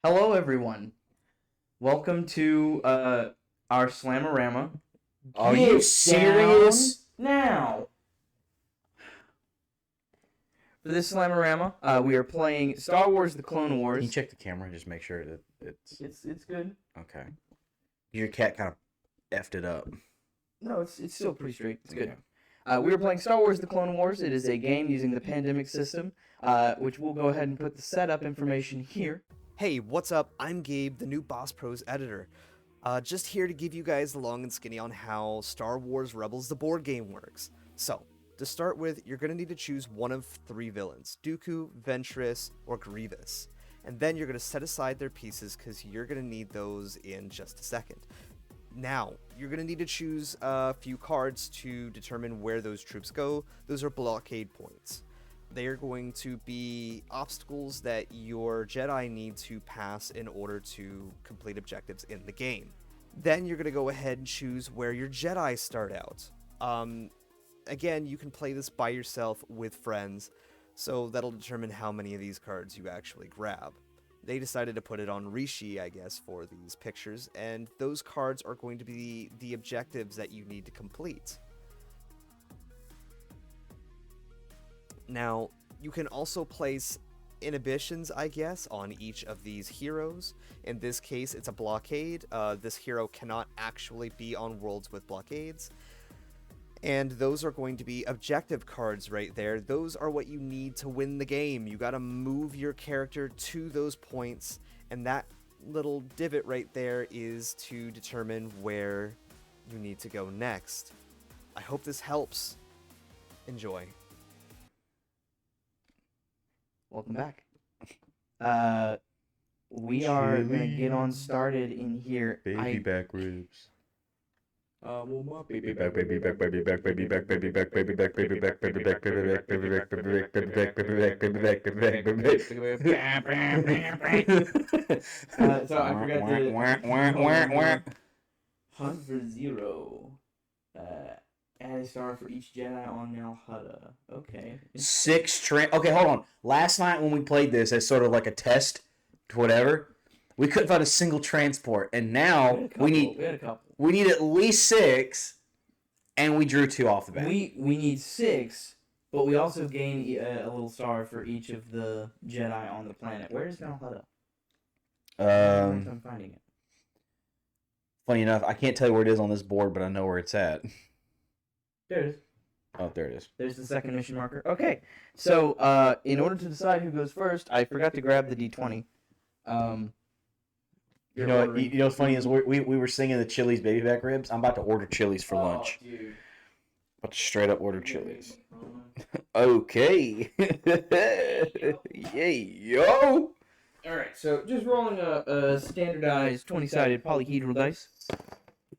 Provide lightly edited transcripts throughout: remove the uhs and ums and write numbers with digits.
Hello, everyone. Welcome to our SLAMARAMA. Are you serious? Now, for this SLAMARAMA, we are playing Star Wars: The Clone Can Wars. you check the camera and just make sure that it's It's good. okay? Your cat kind of effed it up. No, it's still pretty straight. It's good. We are playing Star Wars: The Clone Wars. It is a game using the pandemic system, which we'll go ahead and put the setup information here. Hey, what's up? I'm Gabe, the new Boss Pros editor. Just here to give you guys the long and skinny on how Star Wars Rebels the board game works. So, to start with, you're going to need to choose one of three villains, Dooku, Ventress, or Grievous. And then you're going to set aside their pieces because you're going to need those in just a second. Now, you're going to need to choose a few cards to determine where those troops go. Those are blockade points. They are going to be obstacles that your Jedi need to pass in order to complete objectives in the game. Then you're going to go ahead and choose where your Jedi start out. Again, you can play this by yourself with friends, so that'll determine how many of these cards you actually grab. They decided to put it on Rishi, I guess, for these pictures, and those cards are going to be the objectives that you need to complete. Now, you can also place inhibitions, I guess, on each of these heroes. In this case, it's a blockade. This hero cannot actually be on worlds with blockades. And those are going to be objective cards right there. Those are what you need to win the game. You gotta move your character to those points, and that little divot right there is to determine where you need to go next. I hope this helps. Enjoy. Welcome back. We are gonna get on started in here. Baby back ribs. Well, my Baby back, baby back, baby back, baby back, baby back, baby back, baby back, baby back, baby back, baby back, baby back, baby back, baby back, baby back, baby back. So I forgot to hunt for 0. Add a star for each Jedi on Nal Hutta. Okay. Okay, hold on. Last night when we played this as sort of like a test to whatever, we couldn't find a single transport, and now We had a couple. we need at least 6, and we drew 2 off the bat. We need 6, but we also gain a little star for each of the Jedi on the planet. Where is Nal Hutta? I'm finding it. Funny enough, I can't tell you where it is on this board, but I know where it's at. There it is. Oh, there it is. There's the second mission marker. Okay, so in order to decide who goes first, I forgot to grab the D20. You know what's funny is we were singing the Chili's baby back ribs. I'm about to order Chili's for lunch. Dude. About to straight up order Chili's. Okay. Yay, yo. Alright, so just rolling a standardized 20-sided polyhedral dice.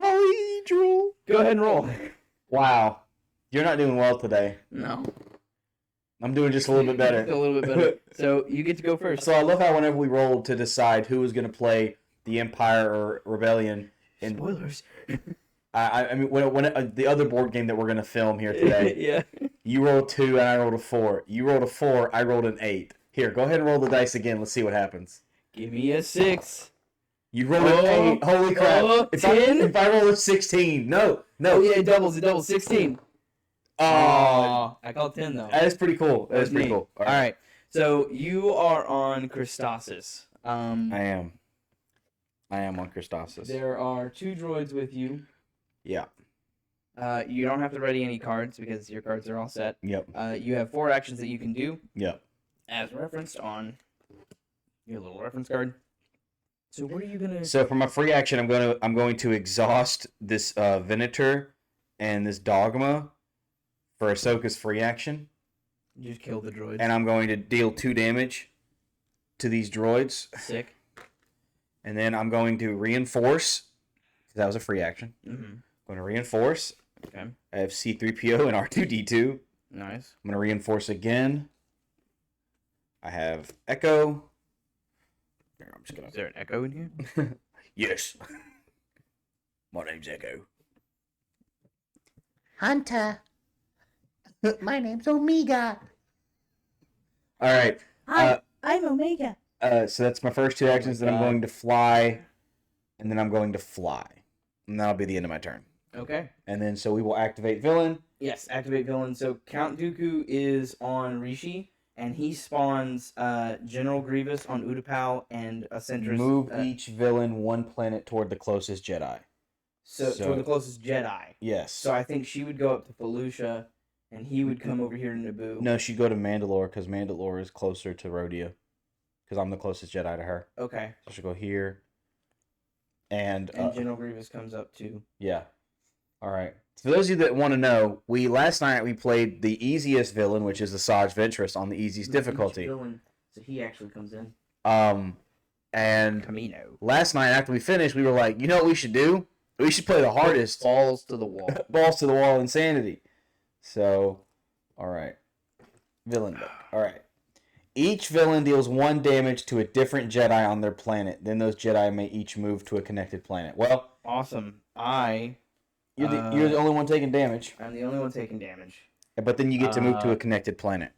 Polyhedral. Go ahead and roll. Wow. You're not doing well today. No. I'm doing just a little bit better. A little bit better. So you get to go first. So I love how whenever we rolled to decide who was going to play the Empire or Rebellion, and Spoilers. I mean when the other board game that we're going to film here today, Yeah. you rolled 2 and I rolled a 4. You rolled a 4, I rolled an 8. Here, go ahead and roll the dice again. Let's see what happens. Give me a 6. You rolled an 8. Holy crap! 10? If I roll a 16, no. Oh yeah, it doubles. 16. Oh, I called 10 though. that is pretty cool. That is pretty neat. cool. All right. So you are on Christosis. I am on Christosis. There are 2 droids with you. Yeah. You don't have to ready any cards because your cards are all set. Yep. You have 4 actions that you can do. Yep. As referenced on your little reference card. So what are you gonna? So for my free action, I'm going to exhaust this Venator and this Dogma for Ahsoka's free action. Just kill the droids. And I'm going to deal 2 damage to these droids. Sick. And then I'm going to reinforce, because that was a free action. Mm-hmm. I'm going to reinforce. Okay. I have C-3PO and R2-D2. Nice. I'm going to reinforce again. I have Echo. Here, I'm just gonna... Is there an echo in here? Yes. My name's Echo. Hunter. My name's Omega. All right. Hi, I'm Omega. So that's my first two actions. Then I'm God. going to fly, and then I'm going to fly, and that'll be the end of my turn. Okay. And then so we will activate villain. Yes, activate villain. So Count Dooku is on Rishi, and he spawns General Grievous on Utapau and a Centrist. Move each villain one planet toward the closest Jedi. So toward the closest Jedi. Yes. So I think she would go up to Felucia, and he would come over here to Naboo. No, she'd go to Mandalore because Mandalore is closer to Rhodia. Because I'm the closest Jedi to her. Okay. So she'll go here. And General Grievous comes up too. Yeah. All right. For those of you that want to know, last night we played the easiest villain, which is the Asajj Ventress, on the easiest difficulty. Villain, so he actually comes in. And Camino. last night after we finished, we were like, you know what we should do? We should play the hardest. Balls to the wall. Balls to the wall insanity. So, all right. Villain book. All right. Each villain deals 1 damage to a different Jedi on their planet. Then those Jedi may each move to a connected planet. Well, awesome. You're the only one taking damage. I'm the only one taking damage. But then you get to move to a connected planet.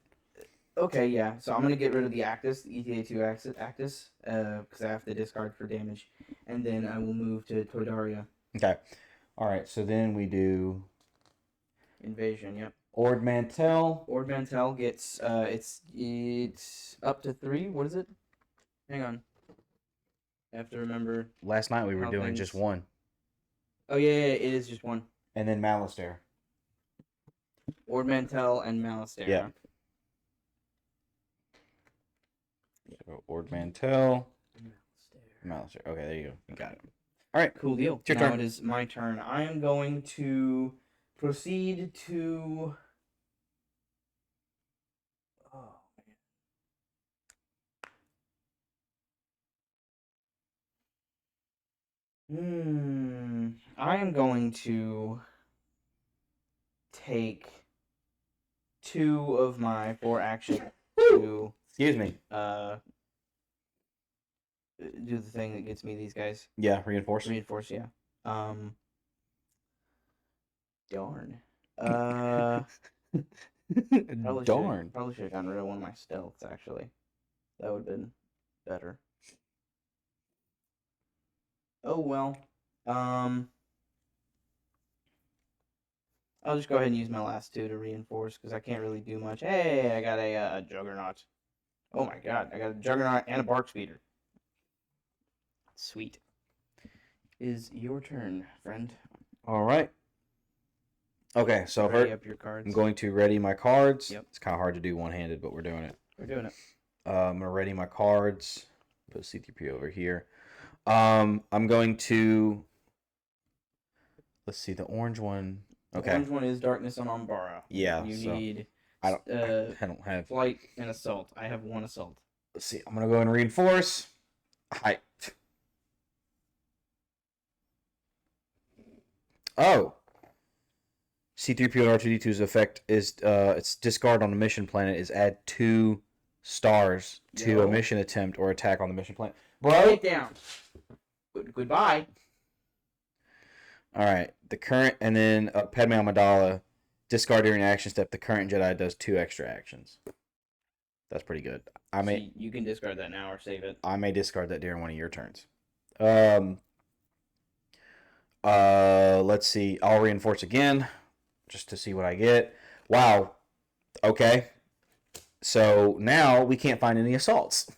Okay, yeah. So I'm going to get rid of the Actus, the ETA2 Actus, because I have to discard for damage. And then I will move to Toydaria. Okay. All right, so then we do... Invasion, yep. Ord Mantell. Ord Mantell gets, it's up to 3. What is it? Hang on. I have to remember. Last night we were doing just 1. Oh, yeah, it is just 1. And then Malastare. Ord Mantell and Malastare. Yeah. So Ord Mantell. Malastare. Okay, there you go. You got it. All right. Cool deal. It's your now turn. it is my turn. I am going to proceed to... Oh, man. I am going to take 2 of my 4 actions to Excuse me. do the thing that gets me these guys. Yeah, reinforce. Reinforce, yeah. Darn. Darn. Probably should have gotten rid of one of my stealths, actually. That would have been better. Oh, well. I'll just go ahead and use my last 2 to reinforce, because I can't really do much. Hey, I got a Juggernaut. Oh my god, I got a Juggernaut and a Bark Speeder. Sweet. Is your turn, friend. All right. Okay, so Ready up your cards. I'm going to ready my cards. Yep. It's kind of hard to do one-handed, but we're doing it. We're doing it. I'm going to ready my cards. Put C3P over here. I'm going to... Let's see, the orange one... Okay. The orange one is Darkness on Umbara. Yeah, You so need I don't have... Flight and Assault. I have 1 Assault. Let's see, I'm going to go and reinforce. Hi. Oh. C3PO and R2D2's effect is its discard on the mission planet is add 2 stars to a mission attempt or attack on the mission planet. Write it down. Goodbye. All right, the current and then Padme Amidala discard during action step. The current Jedi does 2 extra actions. That's pretty good. So you can discard that now or save it. I may discard that during one of your turns. Let's see. I'll reinforce again, just to see what I get. Wow. Okay. So now we can't find any assaults.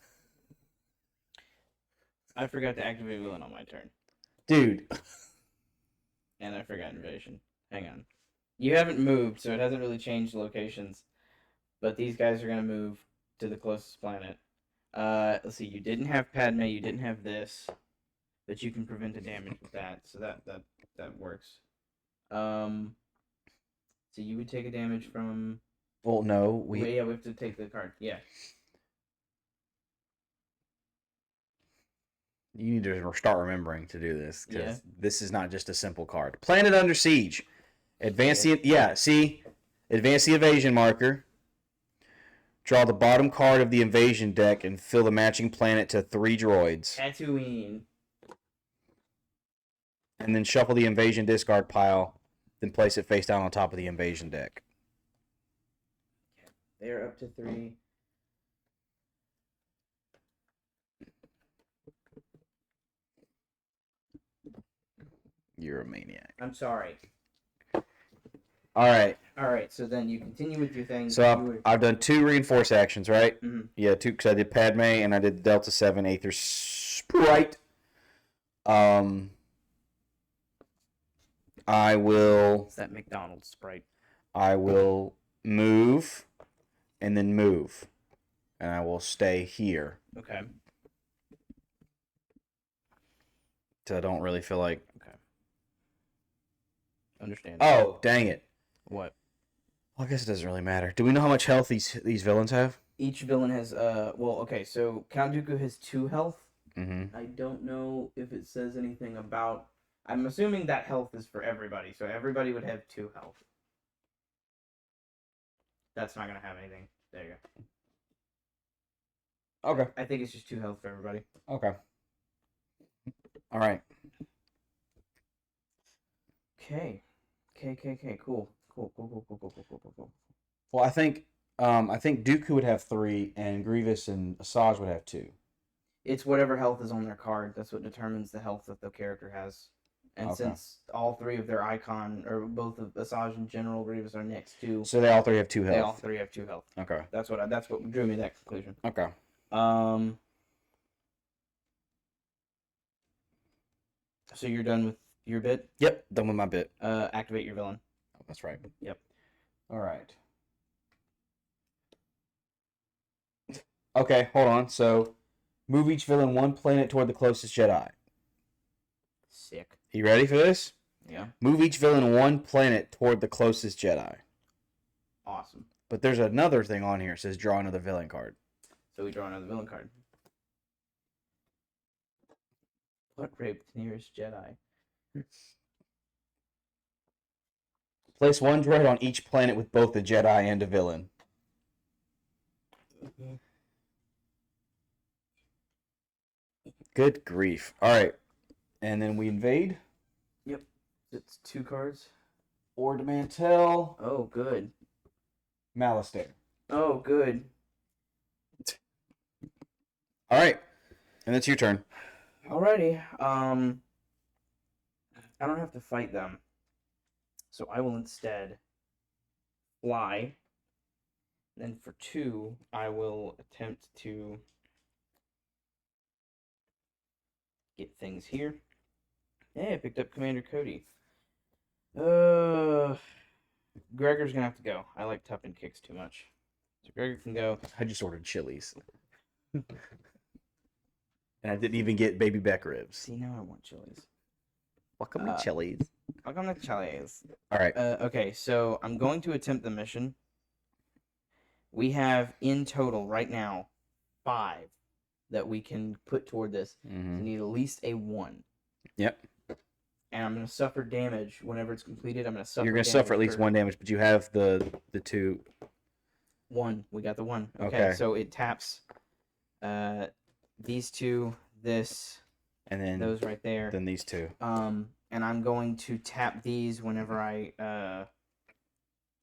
I forgot to activate villain on my turn. Dude. And I forgot invasion. Hang on. You haven't moved, so it hasn't really changed locations. But these guys are going to move to the closest planet. Let's see. You didn't have Padme. You didn't have this. But you can prevent the damage with that. So that works. So you would take a damage from... Well, no. we have to take the card. Yeah. You need to start remembering to do this, because Yeah. this is not just a simple card. Planet under siege. Advance the... Yeah, see? Advance the invasion marker. Draw the bottom card of the invasion deck and fill the matching planet to 3 droids. Tatooine. And then shuffle the invasion discard pile. Then place it face down on top of the invasion deck. They're up to 3. You're a maniac. I'm sorry. All right. All right, so then you continue with your thing. So I've done 2 reinforce actions, right? Mhm. Yeah, 2 because I did Padme and I did Delta 7 Aether Sprite. I will. It's that McDonald's Sprite. I will move, and then move, and I will stay here. Okay. So I don't really feel like. Okay. Understand. Oh, dang it! What? Well, I guess it doesn't really matter. Do we know how much health these villains have? Each villain has well, okay, so Count Dooku has 2 health. Mm-hmm. I don't know if it says anything about. I'm assuming that health is for everybody, so everybody would have 2 health. That's not gonna have anything. There you go. Okay. I think it's just 2 health for everybody. Okay. All right. Okay. Cool. Well, I think Dooku would have 3, and Grievous and Asajj would have 2. It's whatever health is on their card. That's what determines the health that the character has. And Okay. since all 3 of their icon, or both of Asajj and General Grievous are next to, So they all 3 have 2 they all health. 3 have 2 health. Okay. That's what drew me to that conclusion. Okay. So you're done with your bit? Yep. Done with my bit. Activate your villain. Oh, that's right. Yep. All right. Okay, hold on. So, move each villain 1 planet toward the closest Jedi. Sick. You ready for this? Yeah. Move each villain 1 planet toward the closest Jedi. Awesome. But there's another thing on here. It says draw another villain card. So we draw another villain card. What raped the nearest Jedi? Place 1 droid on each planet with both a Jedi and a villain. Good grief. All right. And then we invade. Yep. It's 2 cards. Ord Mantell. Oh, good. Malastare. Oh, good. All right. And it's your turn. Alrighty. I don't have to fight them. So I will instead fly. Then for 2, I will attempt to get things here. Hey, I picked up Commander Cody. Gregor's gonna have to go. I like tupping kicks too much. So Gregor can go. I just ordered Chili's. And I didn't even get baby back ribs. See, now I want Chili's. Welcome to Chili's. Welcome to Chili's. All right. Okay, so I'm going to attempt the mission. We have in total right now 5 that we can put toward this. Mm-hmm. We need at least a 1. Yep. And I'm going to suffer damage whenever it's completed. I'm going to suffer. You're going to suffer at least 1 damage, but you have the 2. 1. We got the 1. Okay. So it taps these 2, this, And then those right there. Then these 2. And I'm going to tap these whenever I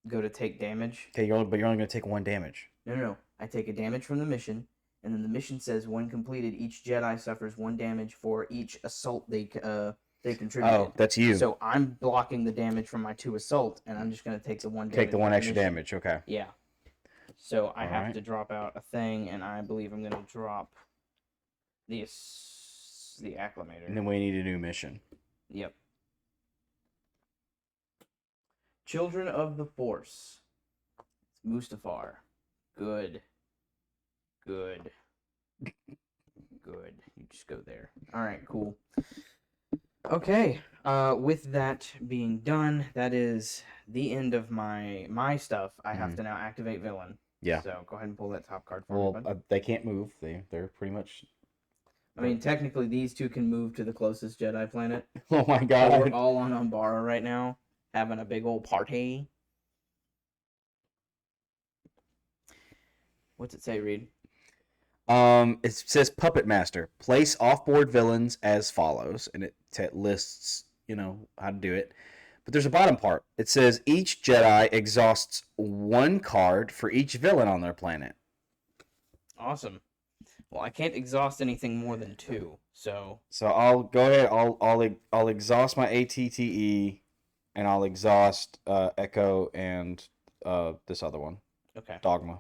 go to take damage. Okay, but you're only going to take 1 damage. No. I take a damage from the mission, and then the mission says when completed, each Jedi suffers 1 damage for each assault they contributed. Oh, that's you. So I'm blocking the damage from my 2 assault, and I'm just going to take the 1 damage. Take the 1 from extra mission. damage. Okay. Yeah. So I have Alright. to drop out a thing, and I believe I'm going to drop the acclimator. And then we need a new mission. Yep. Children of the Force. It's Mustafar. Good. You just go there. Alright, cool. Okay. With that being done, that is the end of my stuff. I have to now activate villain. Yeah. So go ahead and pull that top card for me, bud. Well, they can't move. They're pretty much. I mean, technically, these 2 can move to the closest Jedi planet. Oh my We're god. all on Umbara right now, having a big old party. What's it say, Reed? It says Puppet Master. Place off-board villains as follows, and it lists, how to do it. But there's a bottom part. It says each Jedi exhausts 1 card for each villain on their planet. Awesome. Well, I can't exhaust anything more than 2, so... So I'll go ahead. I'll exhaust my ATTE, and I'll exhaust Echo and this other one, Okay. Dogma.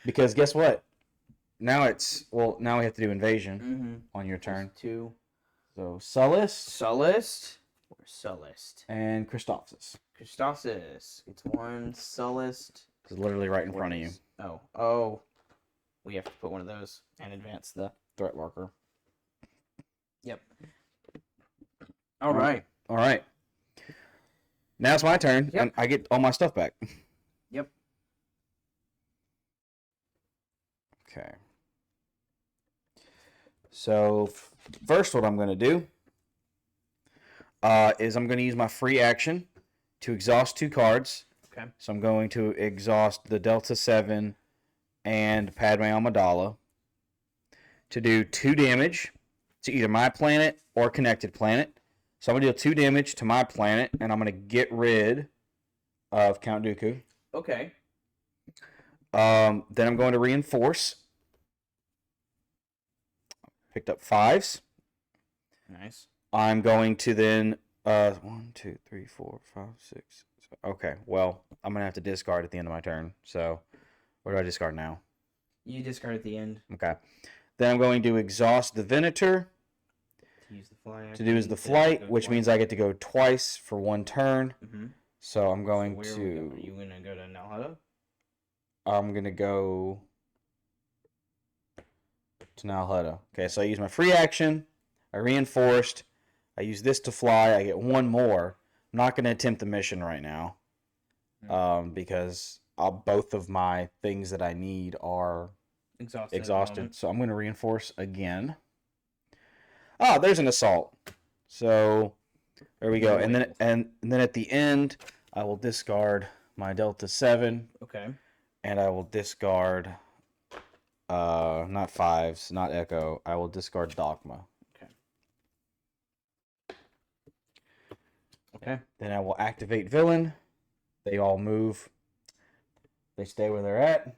Because guess what? Now now we have to do Invasion on your turn. 2. So Sullust Sullust? Or Sullust? and Christophsis. Christophsis. It's 1 Sullust. It's literally right in front of you. Oh. We have to put one of those and advance the... Threat marker. Yep. All right. All right. Now it's my turn, Yep. and I get all my stuff back. Yep. Okay. So first, what I'm going to do is I'm going to use my free action to exhaust 2 cards. Okay. So I'm going to exhaust the Delta 7 and Padme Amidala to do 2 damage to either my planet or connected planet. So I'm going to deal 2 damage to my planet, and I'm going to get rid of Count Dooku. Okay. Then I'm going to reinforce. Picked up 5s. Nice. I'm going to then 1, 2, 3, 4, 5, 6. Okay, well, I'm gonna have to discard at the end of my turn. So, what do I discard now? You discard at the end. Okay. Then I'm going to exhaust the Venator To use the fly. to do is the flight, which means I get to go twice for 1 turn. Mm-hmm. So I'm going Are to. you gonna go to Nalhada? I'm gonna go to Nalhada. Okay, so I use my free action. I reinforced. I use this to fly. I get 1 more. I'm not going to attempt the mission right now because both of my things that I need are exhausted. So I'm going to reinforce again. Oh, there's an assault. So there we go. And then at the end, I will discard my Delta 7. Okay. And I will discard not 5s, not Echo. I will discard Dogma. Okay. Then I will activate villain. They all move. They stay where they're at.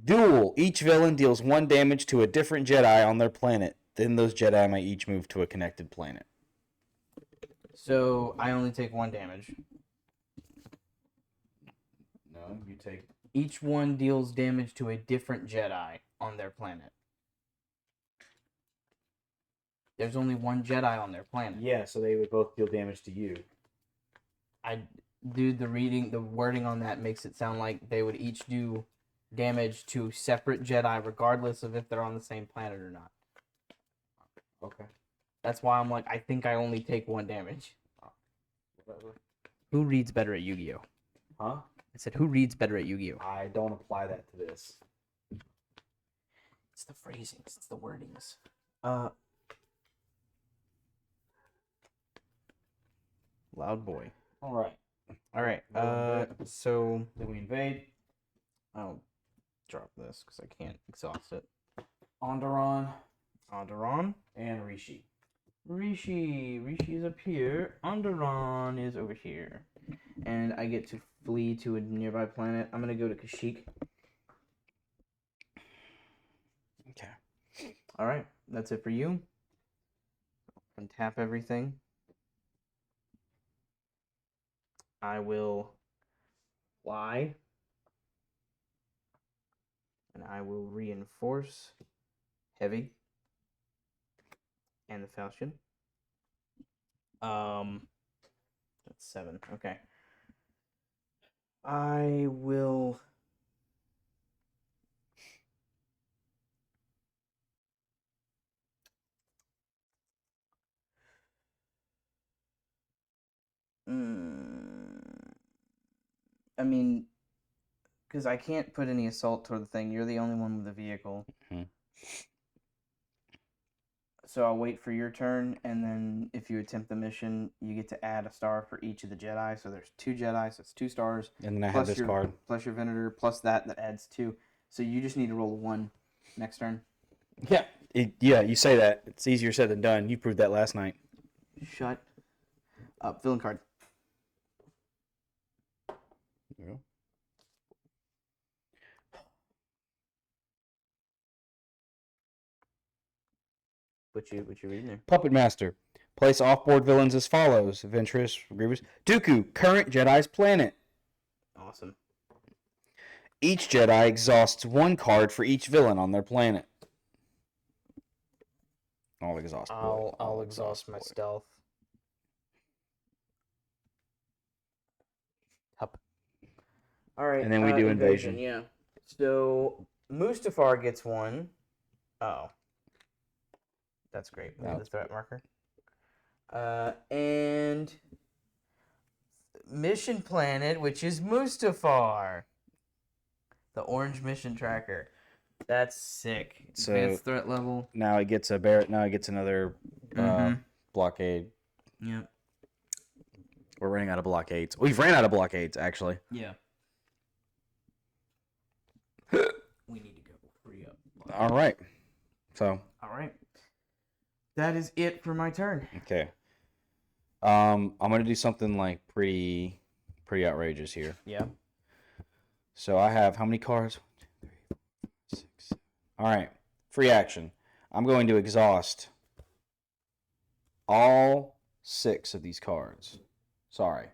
Duel. Each villain deals 1 damage to a different Jedi on their planet. Then those Jedi may each move to a connected planet. So I only take 1 damage. No, you take... Each one deals damage to a different Jedi on their planet. There's only 1 Jedi on their planet. Yeah, so they would both deal damage to you. The wording on that makes it sound like they would each do damage to separate Jedi regardless of if they're on the same planet or not. Okay. That's why I'm like, I think I only take 1 damage. Whatever. Who reads better at Yu-Gi-Oh? Huh? I said, who reads better at Yu-Gi-Oh? I don't apply that to this. It's the phrasings. It's the wordings. Loud boy. All right. All right. So Then we invade. I'll drop this because I can't exhaust it. Onderon Onderon. and Rishi. Rishi is up here. Onderon is over here. And I get to flee to a nearby planet. I'm going to go to Kashyyyk. Okay. All right. That's it for you. Untap everything. I will fly. And I will reinforce heavy. And the falchion. That's 7. Okay. I will. I mean, because I can't put any assault toward the thing. You're the only one with a vehicle. Mhm. So I'll wait for your turn, and then if you attempt the mission, you get to add a star for each of the Jedi. So there's 2 Jedi, so it's 2 stars. And then I have this card. Plus your Venator, plus that adds 2. So you just need to roll 1 next turn. Yeah. Yeah, you say that. It's easier said than done. You proved that last night. Shut up. Villain card. There you go. What you reading there? Puppet Master. Place off-board villains as follows: Ventress, Grievous, Dooku, current Jedi's planet. Awesome. Each Jedi exhausts one card for each villain on their planet. I'll exhaust. Boy. I'll exhaust my boy. stealth. Hup. All right. And then we do invasion. Yeah. So Mustafar gets one. Oh. That's great. We have the threat marker. And mission planet, which is Mustafar. The orange mission tracker. That's sick. So Advanced threat level. now it gets a bear. Now it gets another blockade. Yep. We're running out of blockades. We've ran out of blockades, actually. Yeah. We need to go free up. All right. So. All right. That is it for my turn. Okay. I'm gonna do something like pretty outrageous here. Yeah. So I have how many cards? 1, 2, 3, 4, 5, 6, 7. All right. Free action. I'm going to exhaust all 6 of these cards. Sorry.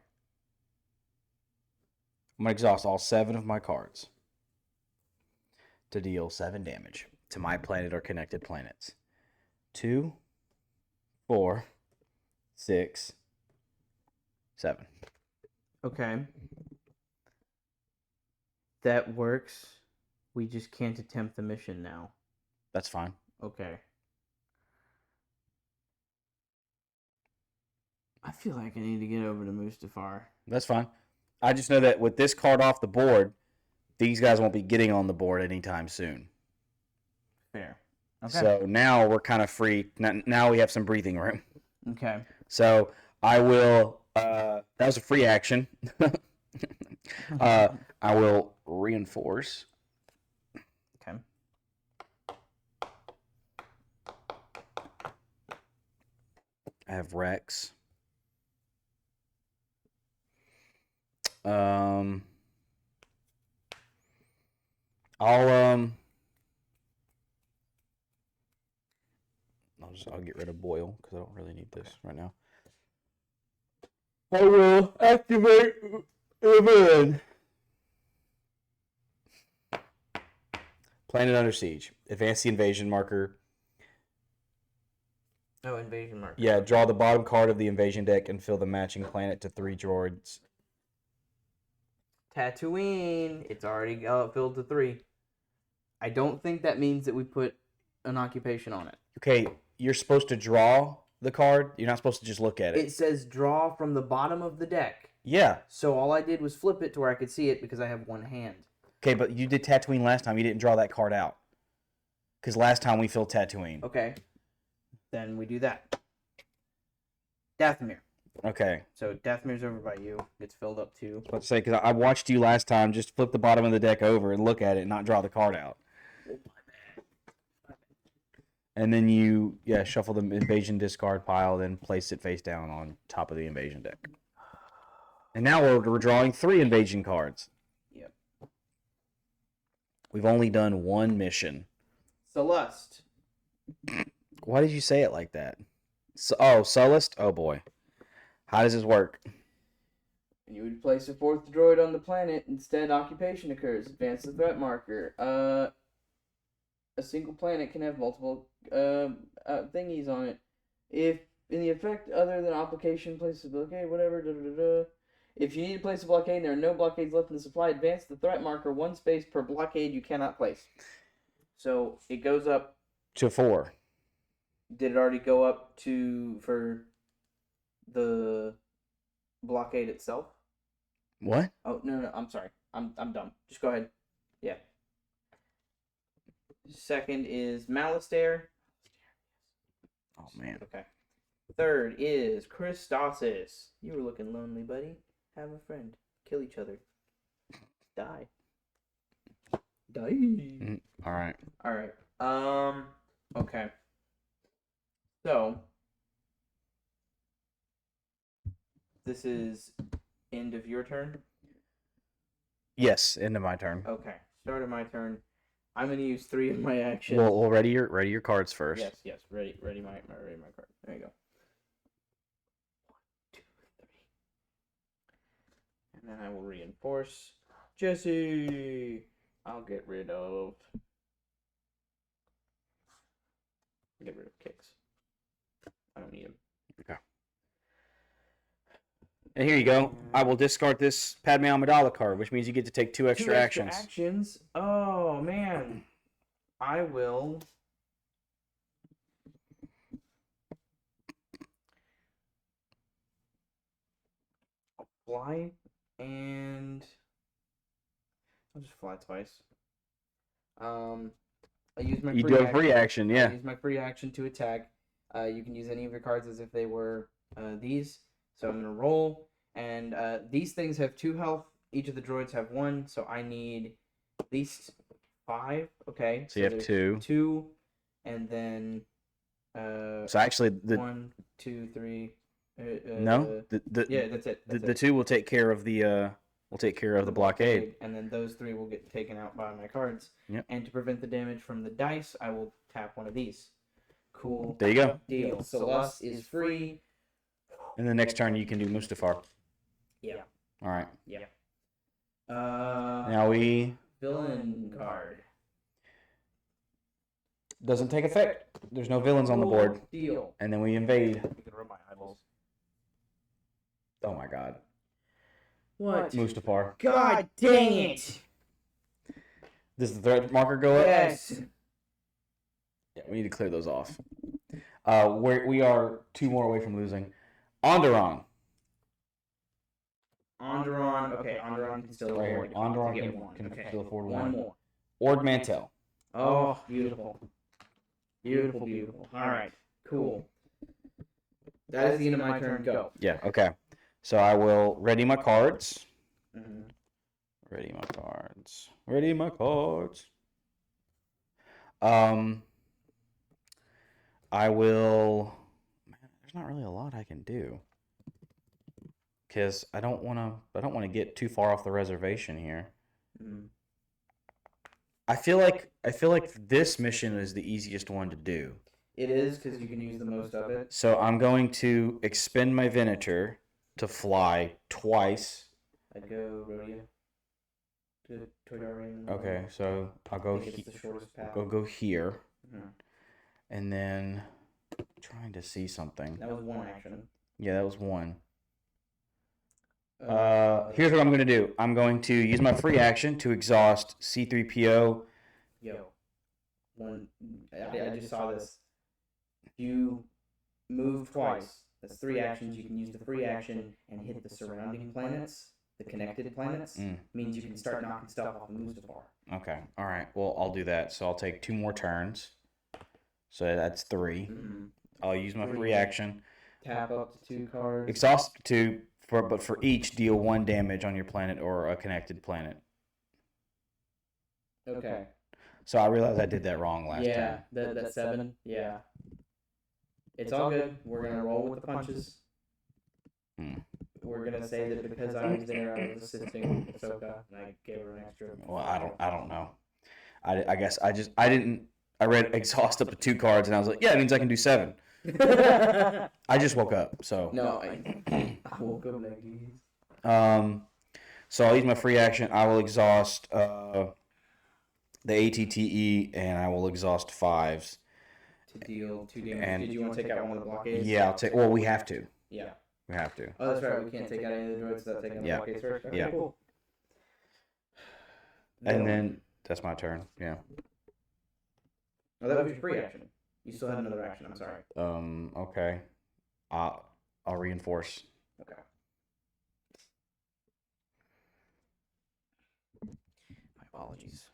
I'm going to exhaust all 7 of my cards to deal 7 damage to my planet or connected planets. 2, 4, 6, 7. Okay. That works. We just can't attempt the mission now. That's fine. Okay. I feel like I need to get over to Mustafar. That's fine. I just know that with this card off the board, these guys won't be getting on the board anytime soon. Fair. Okay. So now we're kind of free. Now we have some breathing room. Okay. So I will. That was a free action. I will reinforce. Okay. I have Rex. I'll get rid of Boyle because I don't really need this right now. I will activate the villain. Planet under siege. Advance the invasion marker. Oh, invasion marker. Yeah, draw the bottom card of the invasion deck and fill the matching planet to 3 droids. Tatooine. It's already filled to 3. I don't think that means that we put an occupation on it. Okay, you're supposed to draw the card. You're not supposed to just look at it. It says draw from the bottom of the deck. Yeah. So all I did was flip it to where I could see it because I have one hand. Okay, but you did Tatooine last time. You didn't draw that card out. Because last time we filled Tatooine. Okay. Then we do that. Dathomir. Okay. So Dathomir's over by you. It's filled up too. Let's say, because I watched you last time just flip the bottom of the deck over and look at it and not draw the card out. And then you, shuffle the invasion discard pile, then place it face down on top of the invasion deck. And now we're drawing 3 invasion cards. Yep. We've only done 1 mission. Celeste. Why did you say it like that? Sullust? Oh boy. How does this work? You would place a 4th droid on the planet. Instead, occupation occurs. Advance the threat marker. A single planet can have multiple thingies on it. If in the effect other than application, place a blockade, whatever. If you need to place a blockade and there are no blockades left in the supply, advance the threat marker 1 space per blockade you cannot place. So it goes up To 4. Did it already go up for the blockade itself? What? Oh no, I'm sorry. I'm dumb. Just go ahead. Yeah. Second is Malistair. Oh man. Okay. Third is Christosis. You were looking lonely, buddy. Have a friend. Kill each other. Die. Die. All right. All right. Okay. So this is end of your turn. Yes, end of my turn. Okay. Start of my turn. I'm gonna use 3 of my actions. Well, ready your cards first. Yes. Ready my card. There you go. 1, 2, 3. And then I will reinforce Jesse. I'll get rid of kicks. I don't need him. Okay. And here you go. I will discard this Padme Amidala card, which means you get to take 2 extra actions. Oh man. I will fly and I'll just fly twice. I use my You do a free action, I yeah. use my free action to attack. You can use any of your cards as if they were these. So I'm gonna roll, and these things have 2 health. Each of the droids have 1, so I need at least 5. Okay. So you have 2. 2, and then So actually, 1, 2, 3. no, Yeah, that's it. the 2 will take care of the blockade. And then those 3 will get taken out by my cards. Yep. And to prevent the damage from the dice, I will tap one of these. Cool. There you go. Deal. So Lust is free. And the next turn you can do Mustafar. Yeah. All right. Yeah. Now we Villain card. doesn't take effect. There's no villains on the board. Deal. And then we invade. You can rub my eyeballs. Oh my god. What? Mustafar. God dang it! Does the threat marker go up? Yes. Yeah, we need to clear those off. We are 2 more away from losing. Onderon. Onderon. Okay, Onderon can still Right here. afford. Onderon to get can- one. can Okay. still afford one one. more. Ord Mantell. Oh, beautiful. Beautiful. All right. Cool. That is the end of my turn. Go. Yeah, okay. So I will ready my cards. Mm-hmm. Ready my cards. I will. Man, there's not really a lot I can do because I don't want to get too far off the reservation here. Mm-hmm. I feel like this mission is the easiest one to do. It is because you can use the most of it. So I'm going to expend my Venator to fly twice. I'd go rodeo. To Toyota. Okay, so I'll go. I think it's the shortest path. Go here, Mhm. and then trying to see something. That was one action. Yeah, that was one. Here's what I'm going to do. I'm going to use my free action to exhaust C-3PO. Yo. One. I just saw this. You move twice. That's 3 actions. You can use the free action and hit the surrounding planets, the connected planets. Means you can start knocking stuff off of Mustafar. Okay, all right. Well, I'll do that. So I'll take 2 more turns. So that's 3. Mm-hmm. I'll use my free action. Tap up to 2 cards. Exhaust 2, but for each, deal 1 damage on your planet or a connected planet. Okay. So I realized I did that wrong last Yeah, time. that 7. Yeah. It's all good. We're gonna roll with the punches. We're gonna say that because I was there, I was assisting Ahsoka, and I gave her an extra. Well, I don't know. I guess I read exhaust up to 2 cards and I was like, yeah, it means I can do 7. I just woke up, so. No, I woke up like these. So I'll use my free action. I will exhaust the ATTE and I will exhaust 5s. To deal 2 damage. And- Did you want to take out one of the blockades? Yeah, I'll take. Well, we have to. Yeah. We have to. Oh, that's right. We can't take out any of the droids without taking out the Yeah. blockades first. Okay, Yeah. cool. And then that's my turn. Yeah. Oh, that was your free action. You still had another action. I'm sorry. Okay. I'll reinforce. Okay. My apologies.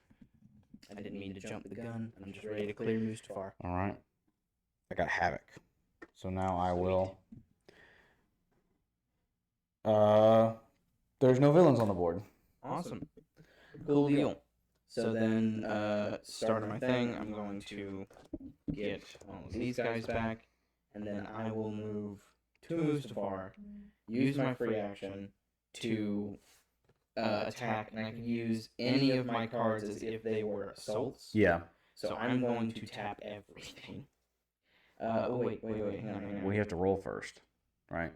I didn't mean to jump the gun. I'm just ready to clear Mustafar. All right. I got Havoc. So now I will. There's no villains on the board. Awesome. Cool deal. So then, starting my thing, I'm going to get all of these guys back, and then I will move to Mustafar, use my free action to attack, and I can use any of my cards as if they were assaults. Yeah. So I'm going to tap everything. Wait, hang on. We have to roll first, right?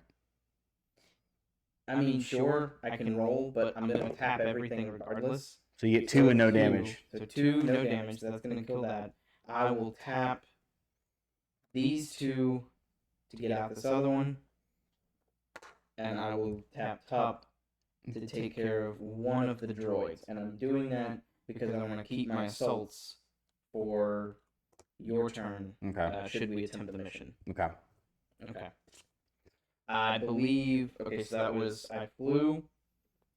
I mean, sure, I can roll, but I'm going to tap everything regardless. So you get 2 and no damage. So 2, no damage. That's going to kill that. I will tap these 2 to get out this other one. And I will tap top to take care of one of the droids. And I'm doing that because I want to keep my assaults for your turn. Okay. Should we attempt the mission? Okay. Okay. I believe. Okay, so that was I flew.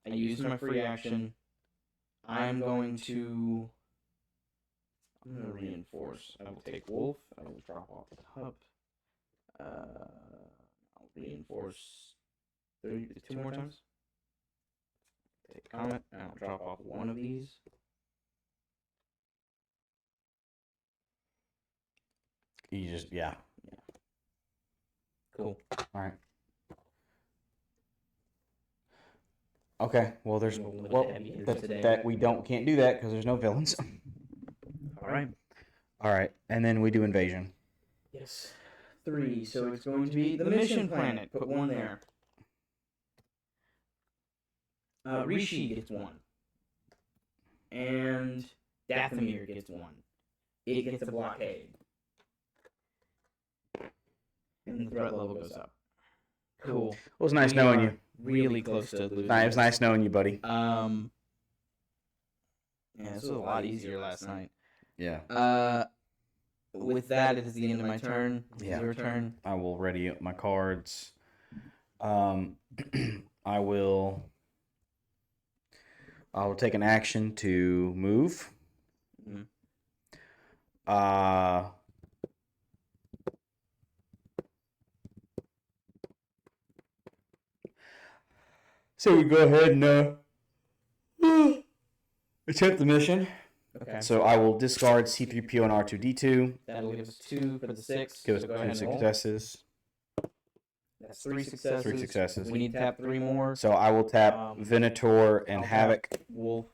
I used my free action. I'm going to reinforce. I will take wolf. I will drop off the top. I'll reinforce 2 more times. Take comet, and I'll drop off one of these. You just, yeah. Cool. All right. Okay, well, there's, that we can't do that because there's no villains. All right. All right, and then we do invasion. Yes. 3, so it's going to be the mission planet. Put 1 there. Rishi gets 1. And Dathomir gets 1. It gets a blockade. And the threat level goes up. Cool. It was nice knowing you. Really close to losing. It was nice knowing you, buddy. Yeah, this was a lot easier last night. Yeah. With that, it is the end of my turn. Yeah. Your turn. I will ready up my cards. I will take an action to move. Mhm. So we go ahead and attempt the mission. Okay. So I will discard C3PO and R2D2. That'll give us 2 for the 6. Give us so go ahead 2 and roll. successes. That's 3 successes. 3 successes. We need to tap 3 more. So I will tap Venator and I'll Havoc. tap Wolf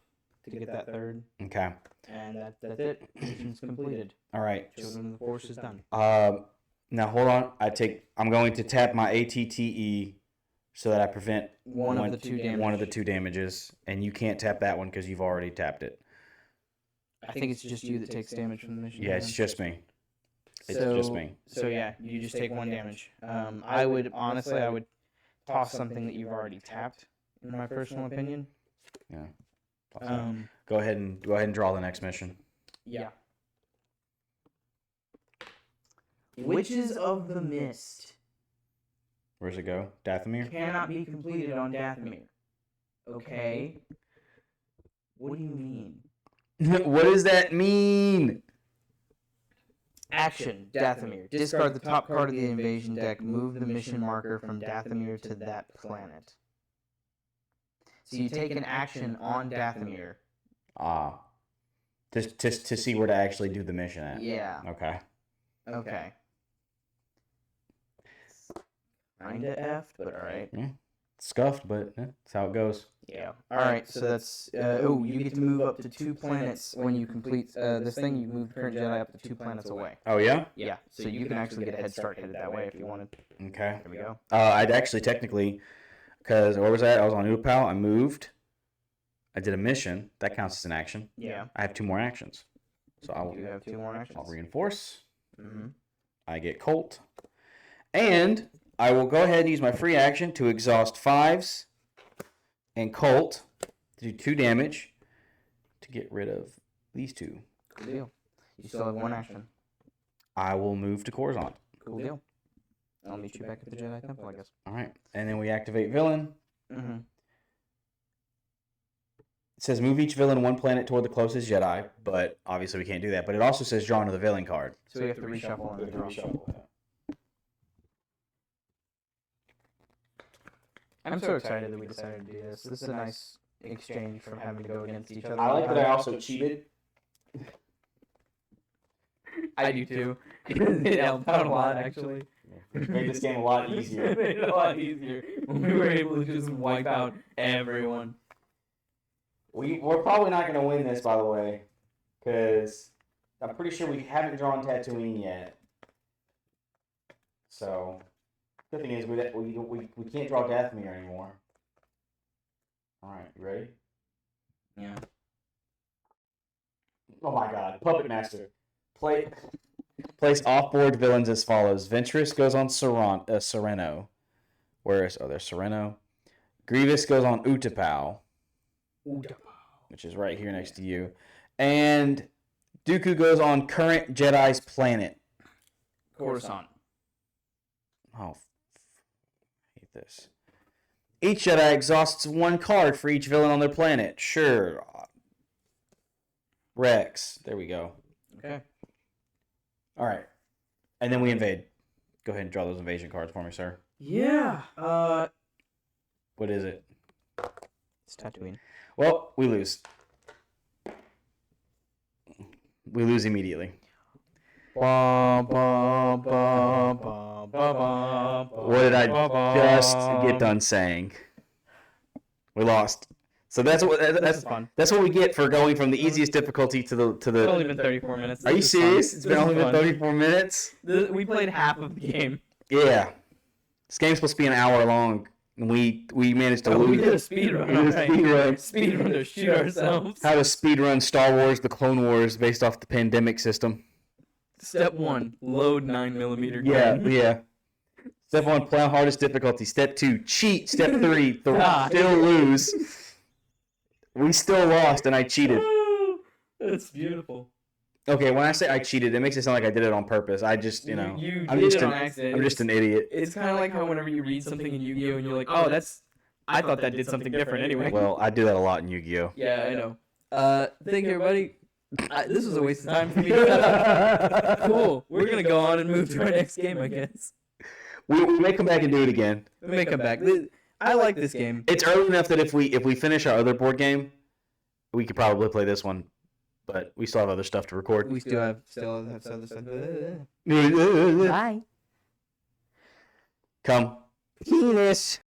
to get that 3rd. Okay. And that's it. Mission's completed. All right. Children of the Force is done. Now hold on. I'm going to tap my ATTE so that I prevent One of the 2 damage. One of the 2 damages, and you can't tap that one because you've already tapped it. I think it's just you that takes damage from the mission. Yeah, it's just me. It's So- just me. So yeah, you just take 1 damage. I would toss something that you've already tapped, in my personal opinion. Yeah. Go ahead and draw the next mission. Yeah. Witches of the Mist Where's it go? Dathomir? cannot be completed on Dathomir. Okay. What do you mean? What does that mean? Action, Dathomir. Discard the top card of the invasion deck. Move the mission marker from Dathomir to that planet. So you take an action on Dathomir. Just to see where to actually do the mission at. Yeah. Okay. Okay. Kinda effed, but alright. Yeah. Scuffed, but that's how it goes. Yeah. Alright, so that's... you get to move up to 2 planets when you complete this thing. You move the current Jedi up to 2 planets away. Oh, yeah? Yeah, so you can actually get a head start headed that way if you wanted. Okay. There we go. I'd actually technically, because where was I? I was on Upal. I moved. I did a mission. That counts as an action. Yeah. I have 2 more actions. So I will. You have 2 more actions. I'll reinforce. Mm-hmm. I get Colt. And I will go ahead and use my free action to exhaust 5s and Colt to do 2 damage to get rid of these 2. Cool deal. You still have 1 action. I will move to Coruscant. Cool deal. I'll meet you back at the Jedi Temple, I guess. All right. And then we activate villain. Mm-hmm. It says move each villain 1 planet toward the closest Jedi, but obviously we can't do that. But it also says draw another villain card. So we have to reshuffle and draw. I'm so excited that we decided to do this. This is a nice exchange from having to go against each other. I like that I also cheated. I do too. It helped out a lot, actually. Made this game a lot It easier. made it a lot easier when we were able to just wipe out everyone. We're probably not going to win this, by the way, because I'm pretty sure we haven't drawn Tatooine yet. So, the thing is, we can't draw Dathomir anymore. All right, you ready? Yeah. Oh my God, Puppet Master. Place off-board villains as follows. Ventress goes on Sereno. There's Sereno. Grievous goes on Utapau. Which is right here next to you. And Dooku goes on current Jedi's planet. Coruscant. Oh, I hate this. Each Jedi exhausts one card for each villain on their planet. Sure. Rex. There we go. Okay. All right. And then we invade. Go ahead and draw those invasion cards for me, sir. Yeah. What is it? It's Tatooine. Well, we lose. We lose immediately. What did I just get done saying? We lost. So that's fun. That's what we get for going from the easiest difficulty to the. It's only been 34 minutes. Are you serious? It's been only been fun. 34 minutes. We played half of the game. Yeah, this game's supposed to be an hour long, and we managed to lose. We did a speed run. We did a speed run. Speed run to shoot ourselves. How to speed run Star Wars: The Clone Wars based off the pandemic system. Step 1: load 9mm gun. Yeah. Step 1: play on hardest difficulty. Step 2: cheat. Step 3: God. still lose. We still lost, and I cheated. That's beautiful. Okay, when I say I cheated, it makes it sound like I did it on purpose. I just, You I'm did just it an on accident. I'm just an idiot. It's kind of like how whenever you read something in Yu-Gi-Oh! And you're like, oh, I thought that did something different anyway. Well, I do that a lot in Yu-Gi-Oh. Yeah, I know. Thank you, everybody. This was a waste of time for me. Cool. We're going to go on and move to our next game, I guess. We may come back and do it again. We may come back. I like this game. It's early enough that if we finish our other board game, we could probably play this one, but we still have other stuff to record. We still have other stuff. Bye. Come. Penis.